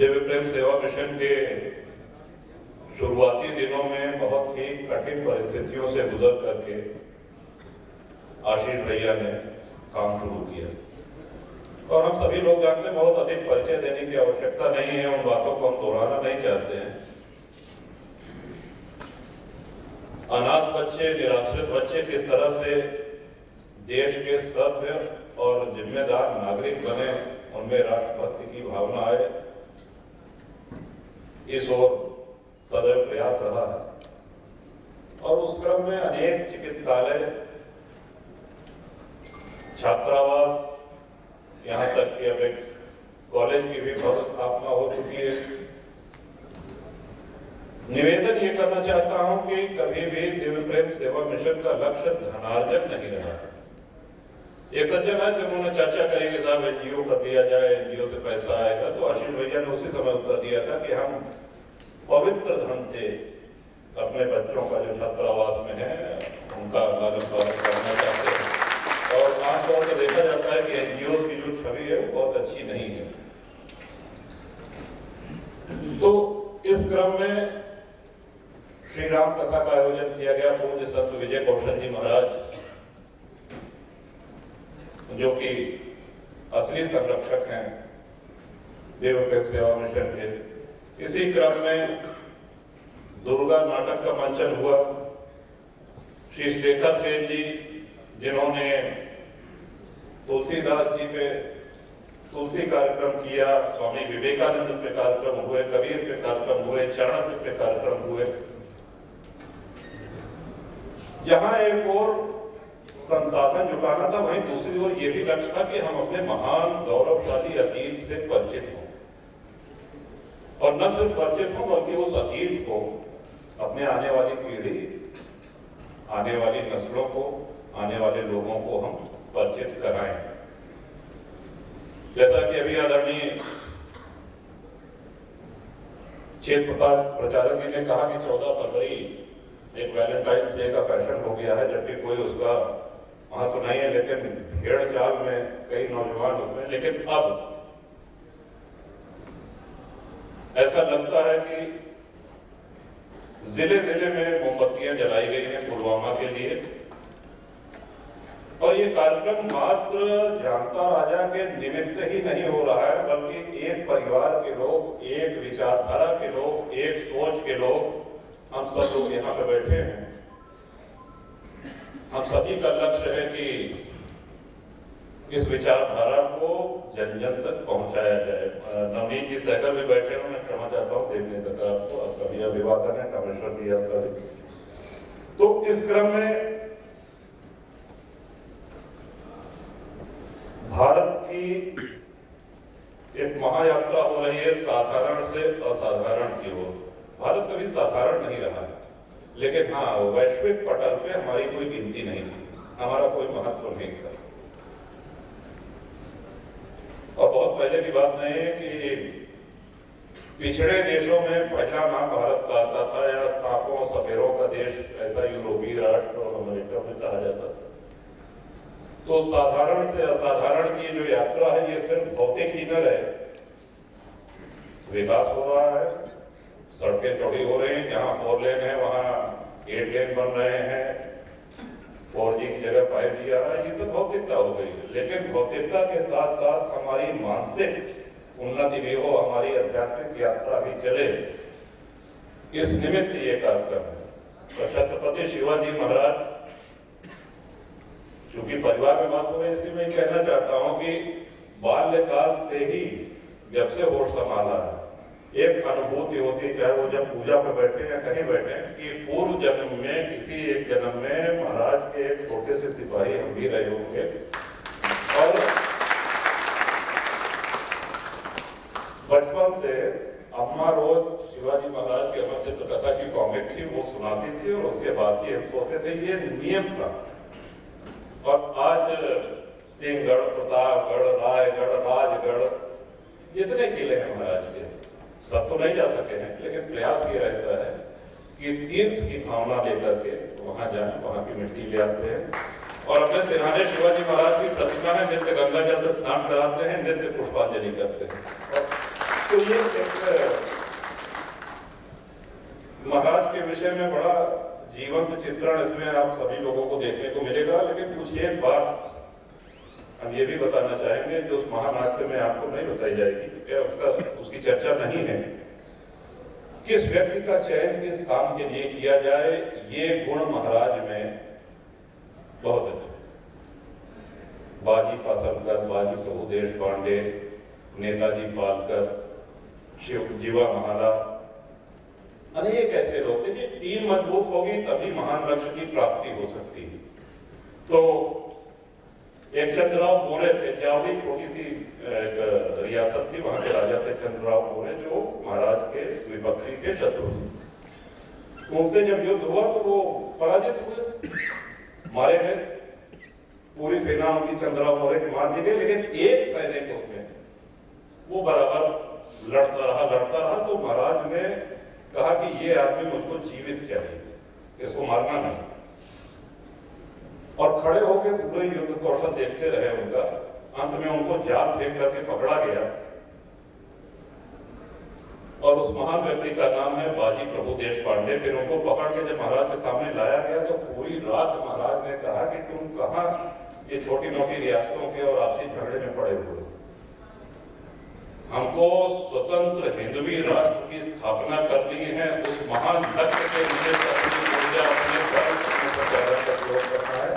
दिव्य प्रेम सेवा मिशन के शुरुआती दिनों में बहुत ही कठिन परिस्थितियों से गुजर करके आशीष भैया ने काम शुरू किया और हम सभी लोग जानते हैं बहुत अधिक परिचय देने की आवश्यकता नहीं है, उन बातों को हम दोहराना नहीं चाहते हैं। अनाथ बच्चे, निराश्रित बच्चे किस तरह से देश के सभ्य और जिम्मेदार नागरिक बने, उनमें राष्ट्रभक्ति की भावना आए, इस ओर सदैव प्रयास रहा है। और उस क्रम में अनेक चिकित्सालय, छात्रावास, यहाँ तक कि अब एक कॉलेज की भी बहुत स्थापना हो चुकी है। निवेदन ये करना चाहता हूं कि कभी भी दिव्य प्रेम सेवा मिशन का लक्ष्य धनार्जन नहीं रहा है। एक सज्जन है जिन्होंने चर्चा करी कि साहब एनजीओ कर दिया जाए, एनजीओ से पैसा आएगा, तो आशीष भैया ने उसी समय उत्तर दिया था कि हम पवित्र धन से अपने बच्चों का जो छात्रावास में है उनका लालन पालन करना चाहते हैं। और आमतौर पर देखा जाता है कि एनजीओ की जो छवि है वो बहुत अच्छी नहीं है। तो इस क्रम में श्री राम कथा का आयोजन किया गया। पूज्य संत विजय कौशल जी महाराज, जो कि असली संरक्षक हैं दिव्य प्रेम सेवा मिशन के, इसी क्रम में दुर्गा नाटक का मंचन हुआ। श्री शेखर सेन जी, जिन्होंने तुलसीदास जी पे तुलसी कार्यक्रम किया, स्वामी विवेकानंद पे कार्यक्रम हुए, कबीर पे कार्यक्रम हुए, चरण पे कार्यक्रम हुए। जहां एक और संसाधन जुटाना था, वहीं दूसरी ओर यह भी लक्ष्य था कि हम अपने महान गौरवशाली अतीत से परिचित हों और न सिर्फ परिचित हों बल्कि उस अतीत को अपने आने वाली पीढ़ी, आने वाली नस्लों को, आने वाले लोगों को हम परिचित कराएं। जैसा कि अभी आदरणीय क्षेत्र प्रचारक जी ने कहा कि 14 फरवरी एक वैलेंटाइंस डे का फैशन हो गया है, जबकि कोई उसका महत्व तो नहीं है, लेकिन भेड़ चाल में कई नौजवान उसमें, लेकिन अब ऐसा लगता है कि जिले जिले में मोमबत्तियां जलाई गई हैं पुलवामा के लिए। और ये कार्यक्रम मात्र जानता राजा के निमित्त ही नहीं हो रहा है, बल्कि एक परिवार के लोग, एक विचारधारा के लोग, एक सोच के लोग, हम सब लोग यहाँ पे बैठे हैं। हम सभी का लक्ष्य है कि इस विचारधारा को जन जन तक पहुंचाया जाए। नवनीत जी सहगल भी बैठे हैं, मैं क्षमा चाहता हूँ, देख नहीं सका आपको, आपका भी अभिवादन है, कामेश्वर जी आपका भी। तो इस क्रम में भारत की एक महायात्रा हो रही है साधारण से असाधारण की ओर। भारत कभी साधारण नहीं रहा है, लेकिन हाँ, वैश्विक पटल पे हमारी कोई गिनती नहीं थी, हमारा कोई महत्व नहीं था। और बहुत पहले की बात नहीं है कि पिछड़े देशों में पहला नाम भारत का आता था, या सांपों सफेरों का देश, ऐसा यूरोपीय राष्ट्र और अमेरिका में कहा जाता था। तो साधारण से असाधारण की जो यात्रा है, ये सिर्फ भौतिक ही न रहे, विकास हो रहा है, सड़कें चौड़ी हो रही हैं, जहां 4 लेन है वहां 8 लेन बन रहे हैं, 4G की जगह 5G आ रहा है, ये सब भौतिकता हो गई है। लेकिन भौतिकता के साथ साथ हमारी मानसिक उन्नति भी हो, हमारी आध्यात्मिक यात्रा भी चले, इस निमित्त ये कार्यक्रम है। तो छत्रपति शिवाजी महाराज, क्योंकि परिवार में बात हो रही है, इसलिए मैं कहना चाहता हूं कि बाल्यकाल से ही जब से होश संभाला है, एक अनुभूति होती है, चाहे वो जब पूजा पे बैठे या कहीं बैठे, कि पूर्व जन्म में, किसी एक जन्म में महाराज के एक छोटे से सिपाही हम भी रहे होंगे। और बचपन से अम्मा रोज शिवाजी महाराज की अमर चित्र कथा की कॉमिक थी, वो सुनाती थी और उसके बाद ही हम सोते थे, ये नियम था। और आज सिंहगढ़, प्रतापगढ़, रायगढ़, राजगढ़, जितने किले हैं महाराज के, सब तो नहीं जा सके हैं, लेकिन प्रयास ये रहता है कि तीर्थ की भावना लेकर के वहां जाएं, वहां की मिट्टी ले आते हैं और अपने सिरहाने शिवाजी महाराज की प्रतिमा में नित्य गंगा जल से स्नान कराते हैं, नित्य पुष्पांजलि करते हैं। तो ये एक महाराज के विषय में बड़ा जीवंत चित्रण इसमें आप सभी लोगों को देखने को मिलेगा। लेकिन कुछ एक बात हम ये भी बताना चाहेंगे जो उस महानाट्य में आपको नहीं बताई जाएगी, क्योंकि उसकी चर्चा नहीं है। किस व्यक्ति का चयन किस काम के लिए किया जाए, ये गुण महाराज में बहुत अच्छे। बाजी पासलकर, बाजी प्रभु देशपांडे, नेताजी पालकर, जीवा महाला, अनेक ऐसे लोग। देखिए, टीम मजबूत होगी तभी महान लक्ष्य की प्राप्ति हो सकती है। तो एक चंद्रराव मोरे थे, जावली छोटी सी एक रियासत थी, वहां के राजा थे चंद्रराव मोरे, जो महाराज के विपक्षी थे, शत्रु थे। उनसे जब युद्ध हुआ तो वो पराजित हुए, मारे गए। पूरी सेना उनकी चंद्रराव मोरे की मार दी गई, लेकिन एक सैनिक उसमें वो बराबर लड़ता रहा। तो महाराज ने कहा कि ये आदमी मुझको जीवित चाहिए, इसको मारना नहीं। और खड़े होकर पूरे युद्ध कौशल देखते रहे उनका। अंत में उनको जाल फेंक करके पकड़ा गया। और उस महान व्यक्ति का नाम है बाजी प्रभु देशपांडे। फिर उनको पकड़ के जब महाराज के सामने लाया गया तो पूरी रात महाराज ने कहा कि तुम कहां ये छोटी मोटी रियासतों के और आपसी झगड़े में पड़े हुए, हमको स्वतंत्र हिंदवी राष्ट्र की स्थापना करनी है। उस महान लक्ष्य के लिए अपनी ऊर्जा, अपने प्रयोग करना है।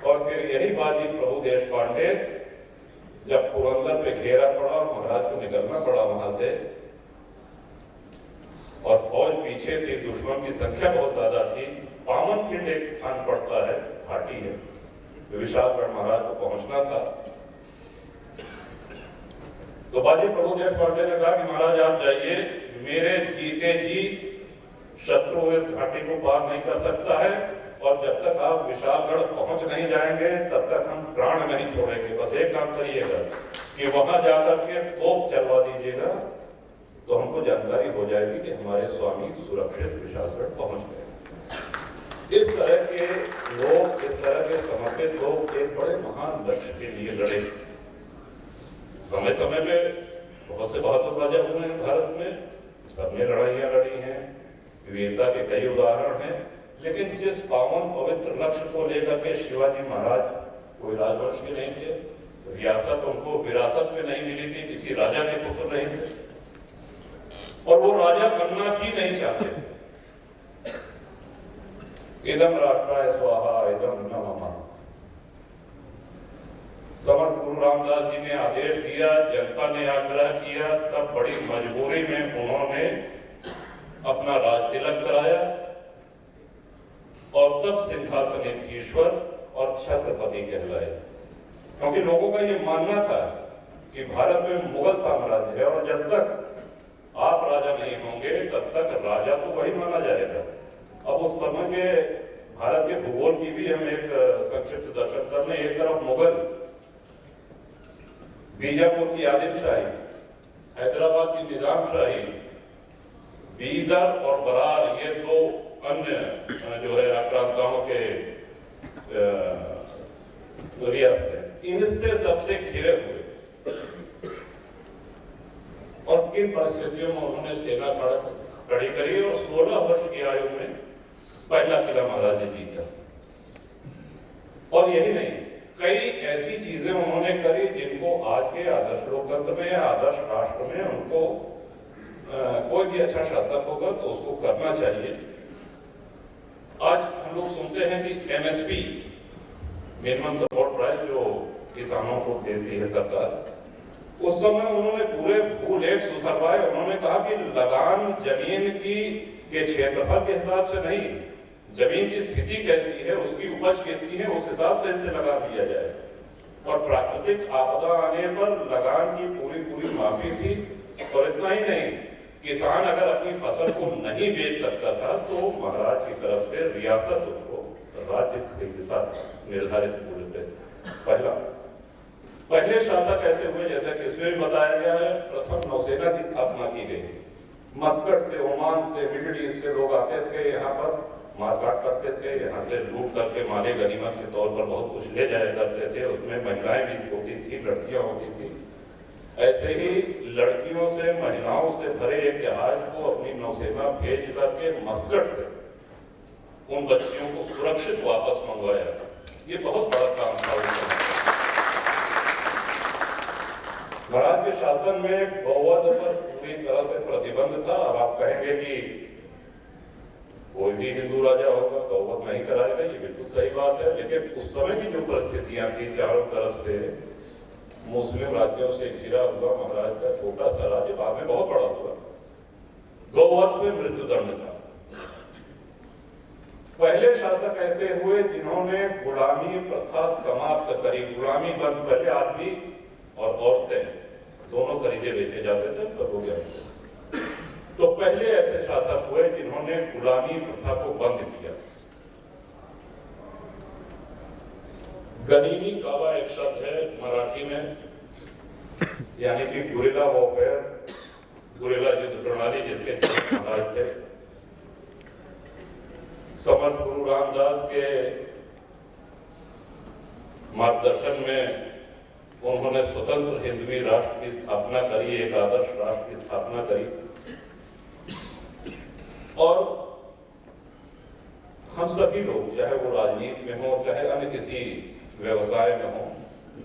और फिर यही बाजी प्रभु देशपांडे जब पुरंदर पे घेरा पड़ा और महाराज को निकलना पड़ा वहां से, और फौज पीछे थी, दुश्मन की संख्या बहुत ज्यादा थी। पावनखिंड एक स्थान पड़ता है, घाटी है, विशालगढ़ महाराज को पहुंचना था। तो बाजी प्रभु देशपांडे ने कहा कि महाराज आप जाइए, मेरे जीते जी शत्रु इस घाटी को पार नहीं कर सकता है, और जब तक आप विशालगढ़ पहुंच नहीं जाएंगे तब तक हम प्राण नहीं छोड़ेंगे। बस एक काम करिएगा कि वहां जाकर के तोप चलवा दीजिएगा, तो हमको जानकारी हो जाएगी कि हमारे स्वामी सुरक्षित विशालगढ़ पहुंच गए। इस तरह के लोग, इस तरह के समर्पित लोग एक बड़े महान लक्ष्य के लिए लड़े। समय समय पे बहुत से बहादुर राजा हुए हैं भारत में, सबने लड़ाइयां लड़ी हैं, वीरता के कई उदाहरण हैं। लेकिन जिस पावन पवित्र लक्ष्य को लेकर के शिवाजी महाराज कोई राजवंश के नहीं थे, रियासत उनको विरासत में नहीं मिली थी, किसी राजा के पुत्र नहीं थे, और वो राजा बनना भी नहीं चाहते थे। इदम राष्ट्राय स्वाहा इदम न मम। समर्थ गुरु रामदास जी ने आदेश दिया, जनता ने आग्रह किया, तब बड़ी मजबूरी में उन्होंने अपना राज तिलक कराया, और तब सिंहासनेश्वर और छत्रपति कहलाए। क्योंकि लोगों का ये मानना था कि भारत में मुगल साम्राज्य है, और जब तक आप राजा नहीं होंगे तब तक राजा तो वही माना जाएगा। अब उस समय के भारत के भूगोल की भी हम एक संक्षिप्त दर्शन कर लें। एक तरफ मुगल, बीजापुर की आदिलशाही, हैदराबाद की निजामशाही, बीदर और बरार, ये दो अन्य जो है आक्रांताओं के रियासत, इनसे सबसे घिरे हुए। और किन परिस्थितियों में उन्होंने सेना खड़ी करी, और 16 वर्ष की आयु में पहला किला महाराज ने जीता। और यही नहीं, कई ऐसी चीजें उन्होंने करी जिनको आज के आदर्श लोकतंत्र में, आदर्श राष्ट्र में उनको कोई भी अच्छा शासक होगा तो उसको करना चाहिए। आज हम लोग सुनते हैं कि एमएसपी, मिनिमम सपोर्ट प्राइस, जो किसानों को देती है सरकार, उस समय उन्होंने पूरे भूलेख सुधरवाए। उन्होंने कहा कि लगान जमीन की के क्षेत्रफल के हिसाब से नहीं, जमीन की स्थिति कैसी है, उसकी उपज कितनी है, उस हिसाब से इसे लगा दिया जाए। और प्राकृतिक आपदा आने पर लगान की पूरी माफी थी। और इतना ही नहीं, किसान अगर अपनी फसल को नहीं बेच सकता था तो महाराज की तरफ से रियासत उसको राज्य खरीदता था निर्धारित मूल्य पे। पहले शासक ऐसे हुए जैसा कि इसमें भी बताया गया है। प्रथम नौसेना की स्थापना की गई। मस्कट से, ओमान से, मिडिल ईस्ट से लोग आते थे, यहाँ पर मारकाट करते थे, यहाँ से लूट करके माले गनीमत के तौर पर बहुत कुछ ले जाया करते थे। उसमें महिलाएं भी होती थी, लड़कियां होती थी। ऐसे ही लड़कियों से, महिलाओं से भरे एक जहाज को अपनी नौसेना भेज करके मस्कट से उन बच्चियों को सुरक्षित वापस मंगवाया। ये बहुत बड़ा काम था उस समय। महाराज के शासन में गौवध पर पूरी तरह से प्रतिबंध था। अब आप कहेंगे कि कोई भी हिंदू राजा होगा गौवध नहीं कराएगा, ये बिल्कुल सही बात है। लेकिन उस समय की जो परिस्थितियां थी, चारों तरफ से मुस्लिम राज्यों से घिरा हुआ महाराज का छोटा सा राज्य, बाद में बहुत बड़ा हुआ, गौवध पे मृत्युदंड था। पहले शासक ऐसे हुए जिन्होंने गुलामी प्रथा समाप्त करी। गुलामी बंद, पहले आदमी और औरतें दोनों खरीदे बेचे जाते थे, सब हो गया। तो पहले ऐसे शासक हुए जिन्होंने गुलामी प्रथा को बंद किया। गनीमी कावा एक शब्द है मराठी में, यानी कि गुरिल्ला वॉरफेयर, गुरिल्ला युद्ध प्रणाली जिसके महाराज थे। समर्थ गुरु रामदास के मार्गदर्शन में उन्होंने स्वतंत्र हिंदवी राष्ट्र की स्थापना करी, एक आदर्श राष्ट्र की स्थापना करी। और हम सभी लोग, चाहे वो राजनीति में हो, चाहे अन्य किसी व्यवसाय में हो,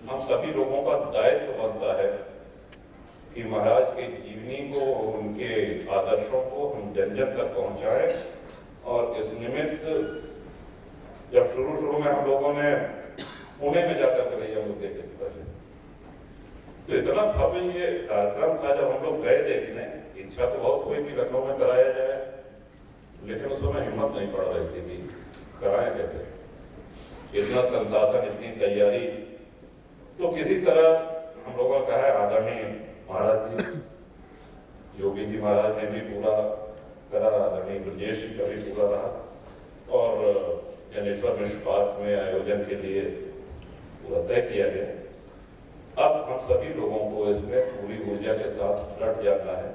हम सभी लोगों का दायित्व बनता है कि महाराज के जीवनी को, उनके आदर्शों को हम जन जन तक पहुंचाएं। और इस निमित्त जब शुरू में हम लोगों ने पुणे में जाकर के ये मुद्दे देखे थे पहले, तो इतना भव्य ये कार्यक्रम था। जब हम लोग गए देखने, इच्छा तो बहुत हुई कि लखनऊ में कराया जाए, लेकिन उस समय हिम्मत नहीं पड़ रही थी, कराएं कैसे, इतना संसाधन, इतनी तैयारी। तो किसी तरह हम लोगों ने कहा है, आदरणीय महाराज जी, योगी जी महाराज ने भी पूरा करा, आदरणीय ब्रजेश जी का भी पूरा रहा, और जनेश्वर मिश्र पार्क में आयोजन के लिए पूरा तय किया गया। अब हम सभी लोगों को इसमें पूरी ऊर्जा के साथ डट जाना है।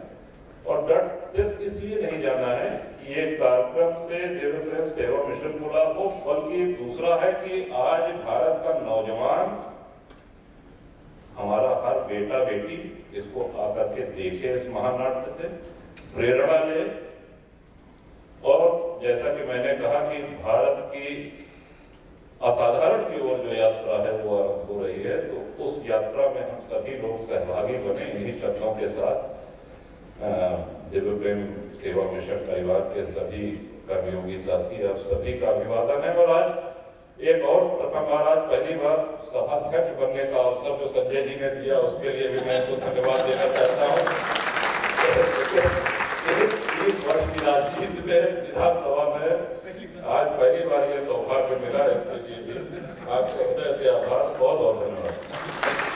और डट सिर्फ इसलिए नहीं जाना है कि ये कार्यक्रम से दिव्य प्रेम सेवा मिशन को लाभ हो, बल्कि दूसरा है कि आज भारत का नौजवान, हमारा हर बेटा बेटी इसको आकर के देखे, इस महानाट्य से प्रेरणा ले। और जैसा कि मैंने कहा कि भारत की असाधारण की ओर जो यात्रा है वो आरंभ हो रही है, तो उस यात्रा में हम सभी लोग सहभागी बने। इन्हीं शब्दों के साथ दिव्य प्रेम सेवा मिशन परिवार के सभी कर्मयोगी साथी, आप सभी का अभिवादन है। और आज एक और प्रथम बार, आज पहली बार सभाध्यक्ष बनने का अवसर जो संजय जी ने दिया, उसके लिए भी मैं इनको धन्यवाद देना चाहता हूँ। 30 वर्ष की राजनीति में, विधानसभा में आज पहली बार ये सौभाग्य मिला, इसके लिए भी आपको हृदय से आभार, बहुत बहुत धन्यवाद।